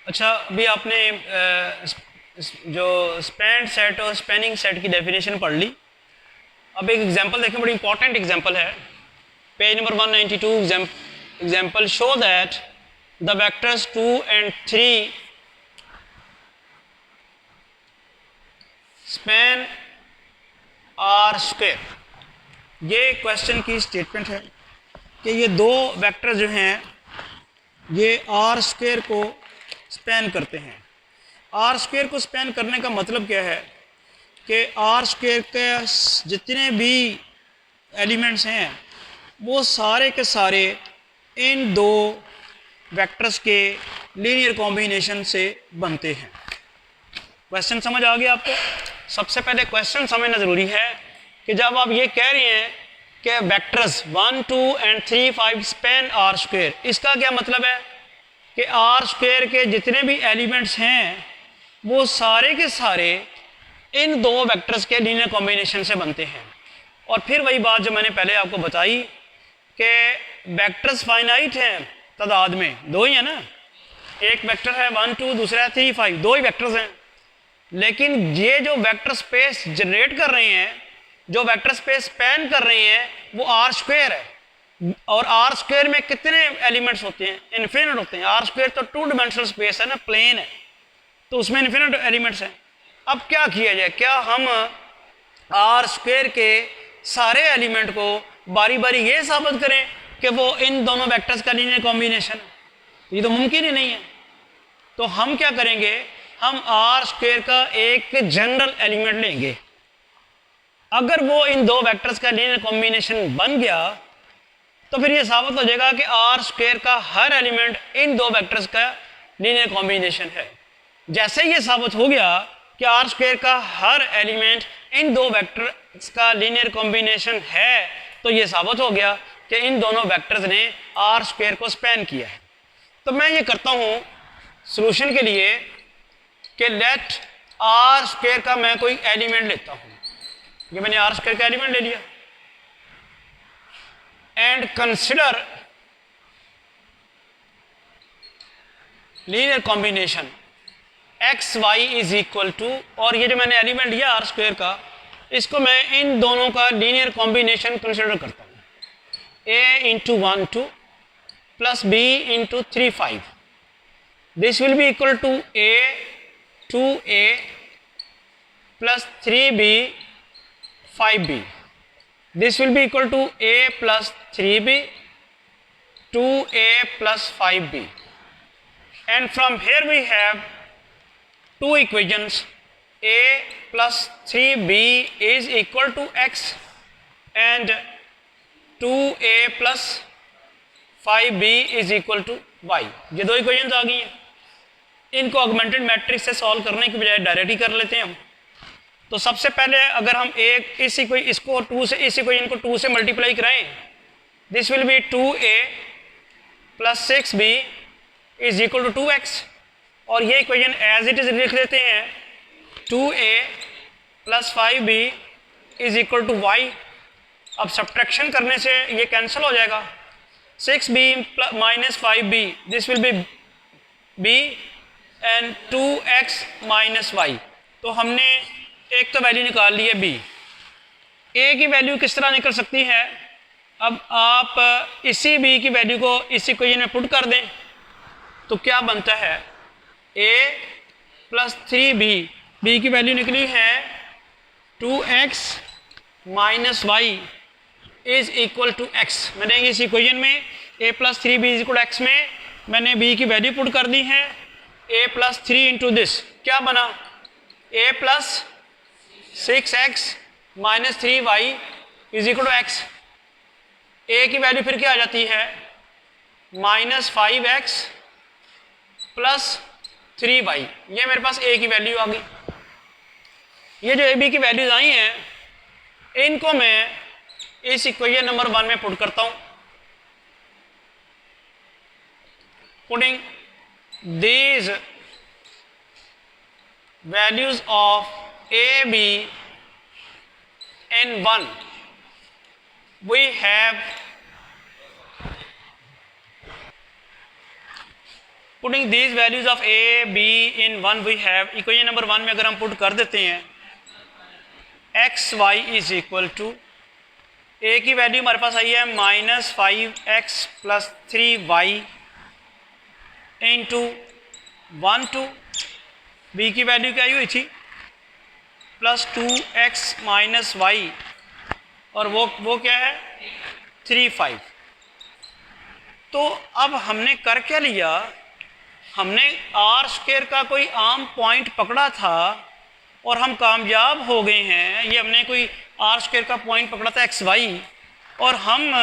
अच्छा, अभी आपने जो स्पैन सेट और स्पैनिंग सेट की डेफिनेशन पढ़ ली। अब एक एग्जांपल देखें, बड़ी इंपॉर्टेंट एग्जांपल है। Page number 192। Example show that the vectors 2 and 3 span are square. ये क्वेश्चन की स्टेटमेंट है कि ये दो वेक्टर जो हैं ये आर स्क्वायर को स्पैन करते हैं। आर स्क्वायर को स्पैन करने का मतलब क्या है कि आर स्क्वायर के जितने भी एलिमेंट्स हैं वो सारे के सारे इन दो वेक्टर्स के लीनियर कॉम्बिनेशन से बनते हैं। क्वेश्चन समझ आ गया आपको? सबसे पहले क्वेश्चन समझना ज़रूरी है कि जब आप ये कह रहे हैं कि vectors 1, 2 and 3, 5 span are square, इसका क्या मतलब है कि आर स्क्वायर के जितने भी एलिमेंट्स हैं वो सारे के सारे इन दो वेक्टर्स के लीनियर कॉम्बिनेशन से बनते हैं। और फिर वही बात जो मैंने पहले आपको बताई कि वेक्टर्स फाइनाइट हैं, तादाद में दो ही है ना। एक वेक्टर है 1, 2, दूसरा है 3, 5, दो ही वेक्टर्स हैं। लेकिन ये जो वेक्टर स्पेस जनरेट कर रहे हैं, जो वेक्टर स्पेस स्पैन कर रहे हैं, वो आर स्क्वायर है। और आर स्क्वायर में कितने एलिमेंट्स होते हैं? इन्फिनिट होते हैं। आर स्क्वायर तो 2 डायमेंशनल स्पेस है ना, प्लेन है, तो उसमें इन्फिनिट एलिमेंट्स हैं। अब क्या किया जाए? क्या हम आर स्क्वायर के सारे एलिमेंट को बारी बारी ये साबित करें कि वो इन दोनों वेक्टर्स का लीनियर कॉम्बिनेशन है? ये तो मुमकिन ही नहीं है। तो हम क्या करेंगे? हम आर स्क्वायर का एक जनरल एलिमेंट लेंगे। अगर वो इन दो वेक्टर्स का लीनियर कॉम्बिनेशन बन गया तो फिर ये साबित हो जाएगा कि आर स्क्वायर का हर एलिमेंट इन दो वेक्टर्स का लीनियर कॉम्बिनेशन है। जैसे ये साबित हो गया कि आर स्क्वायर का हर एलिमेंट इन दो वेक्टर्स का लीनियर कॉम्बिनेशन है, तो ये साबित हो गया कि इन दोनों वेक्टर्स ने आर स्क्वायर को स्पैन किया है। तो मैं ये करता हूँ सॉल्यूशन के लिए कि लेट आर स्क्वायर का मैं कोई एलिमेंट लेता हूँ। ये मैंने आर स्क्वायर का एलिमेंट ले लिया and consider linear combination x Y is equal to, और ये जो मैंने एलिमेंट लिया आर स्क्वायर का, इसको मैं इन दोनों का लीनियर कॉम्बिनेशन कंसिडर करता हूँ। A into 1, 2 plus B into 3, 5। This will be equal to A 2a plus 3b 5b। This will be equal टू a plus 3b 2a plus 5b, and from here we have two equations. A plus 3b is equal to x and 2a plus 5b is equal to y। ये दो equations आ गई हैं। इनको augmented matrix से solve करने की बजाय direct ही कर लेते हैं हम। तो सबसे पहले अगर हम एक इसको 2 से, इस इक्वेशन को 2 से मल्टीप्लाई कराएं, this will be 2a plus 6b is equal to 2x। और ये इक्वेशन एज इट इज लिख देते हैं 2a plus 5b is equal to y। अब सब्ट्रैक्शन करने से ये कैंसिल हो जाएगा। 6b minus 5b this will be b and 2x minus y. तो हमने एक तो वैल्यू निकाल ली है b। a की वैल्यू किस तरह निकल सकती है? अब आप इसी b की वैल्यू को इसी इक्वेशन में पुट कर दें तो क्या बनता है? a प्लस 3b, b की वैल्यू निकली है 2x minus y is equal to x। मैंने इस इक्वेशन में a plus 3b is equal to x में मैंने b की वैल्यू पुट कर दी है। a प्लस 3 इंटू दिस क्या बना? a plus 6x minus 3y is equal to x। a की वैल्यू फिर क्या आ जाती है? Minus 5x plus 3y। ये मेरे पास a की वैल्यू आ गई। ये जो a b की वैल्यूज आई हैं इनको मैं इस इक्वेशन नंबर 1 में पुट करता हूं। Putting these values of a b in 1 we have putting these values of A B in one we have equation number 1 में अगर हम पुट कर देते हैं X Y is equal to A की वैल्यू हमारे पास आई है -5x+3y इंटू 1 2, बी की वैल्यू क्या हुई थी +2x - y और वो क्या है 3 5। तो अब हमने कर क्या लिया, हमने आर स्क्वायर का कोई आम पॉइंट पकड़ा था और हम कामयाब हो गए हैं। ये हमने कोई आर स्क्वायर का पॉइंट पकड़ा था एक्स वाई और हम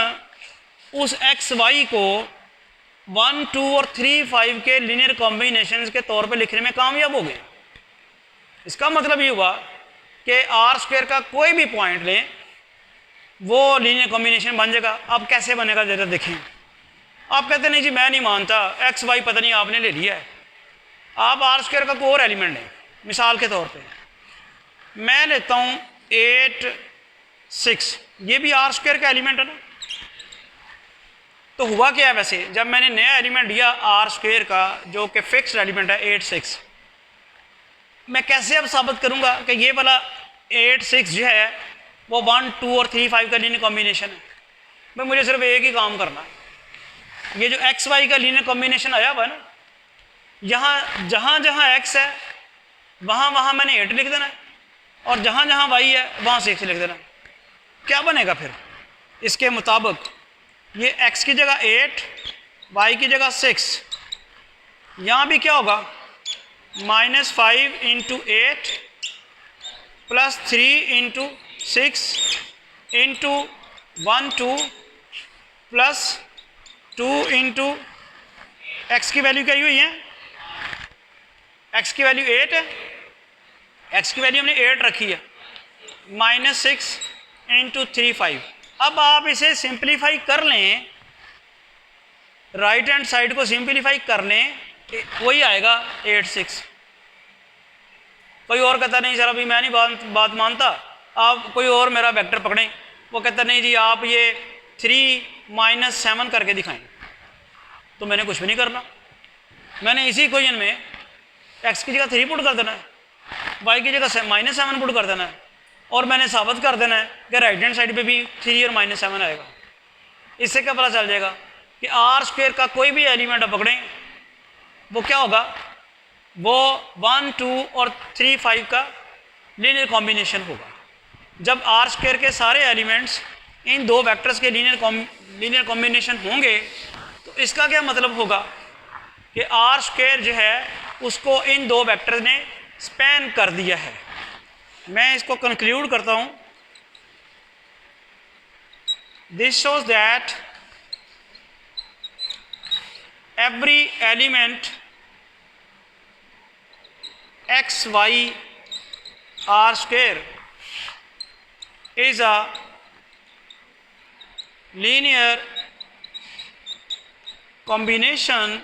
उस एक्स वाई को 1 2 और 3 5 के लीनियर कॉम्बिनेशंस के तौर पे लिखने में कामयाब हो गए। इसका मतलब ये हुआ कि आर स्क्वायर का कोई भी पॉइंट लें वो लीनियर कॉम्बिनेशन बन जाएगा। अब कैसे बनेगा ज़रा देखें। आप कहते नहीं जी मैं नहीं मानता, एक्स वाई पता नहीं आपने ले लिया है। आप आर स्क्वायर का कोई और एलिमेंट लें, मिसाल के तौर पे मैं लेता हूँ 8 6, ये भी आर स्क्वायर का एलिमेंट है ना। तो हुआ क्या है, वैसे जब मैंने नया एलिमेंट लिया आर स्क्वायर का जो कि फिक्स्ड एलिमेंट है 8 6, मैं कैसे अब साबित करूँगा कि ये वाला 8 6 जो है वो 1 2 और 3 5 का लीनियर कॉम्बिनेशन है। भाई मुझे सिर्फ एक ही काम करना है, ये जो एक्स वाई का लीनियर कॉम्बिनेशन आया हुआ है ना, यहाँ जहाँ जहाँ एक्स है वहाँ वहाँ मैंने 8 लिख देना है और जहाँ जहाँ वाई है वहाँ 6 लिख देना है। क्या बनेगा फिर इसके मुताबिक, ये एक्स की जगह 8 वाई की जगह 6, यहाँ भी क्या होगा -5 × 8 +3 × 6 × 1 2 +2 × एक्स की वैल्यू क्या हुई है, एक्स की वैल्यू 8 है, एक्स की वैल्यू हमने 8 रखी है, -6 × 3 5। अब आप इसे सिंप्लीफाई कर लें, राइट हैंड साइड को सिंप्लीफाई कर लें, वही आएगा 8 6। कोई और कहता नहीं सर अभी मैं नहीं बात मानता, आप कोई और मेरा वेक्टर पकड़ें। वो कहता नहीं जी आप ये 3 - 7 करके दिखाएं। तो मैंने कुछ भी नहीं करना, मैंने इसी इक्वेशन में एक्स की जगह 3 पुट कर देना है, वाई की जगह -7 पुट कर देना है और मैंने साबित कर देना है कि राइट हैंड साइड पे भी 3 और -7 आएगा। इससे क्या पता चल जाएगा कि आर स्क्वायर का कोई भी एलिमेंट पकड़ें वो क्या होगा, वो 1 2 और 3 5 का लीनियर कॉम्बिनेशन होगा। जब आर स्क्वायर के सारे एलिमेंट्स इन दो वेक्टर्स के लीनियर कॉम्बिनेशन होंगे तो इसका क्या मतलब होगा कि आर स्क्वायर जो है उसको इन दो वेक्टर्स ने स्पैन कर दिया है। मैं इसको कंक्लूड करता हूँ। This shows that every element x y r square is a linear combination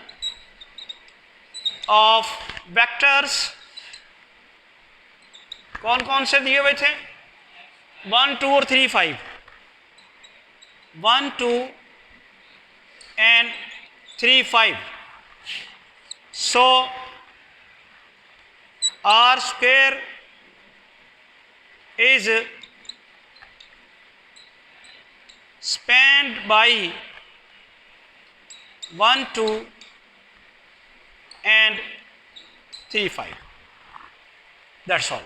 of vectors। कौन कौन से दिए हुए थे, 1 2 और 3 5, 1 2 and 3 5। so r square is spanned by 1 2 and 3 5। that's all।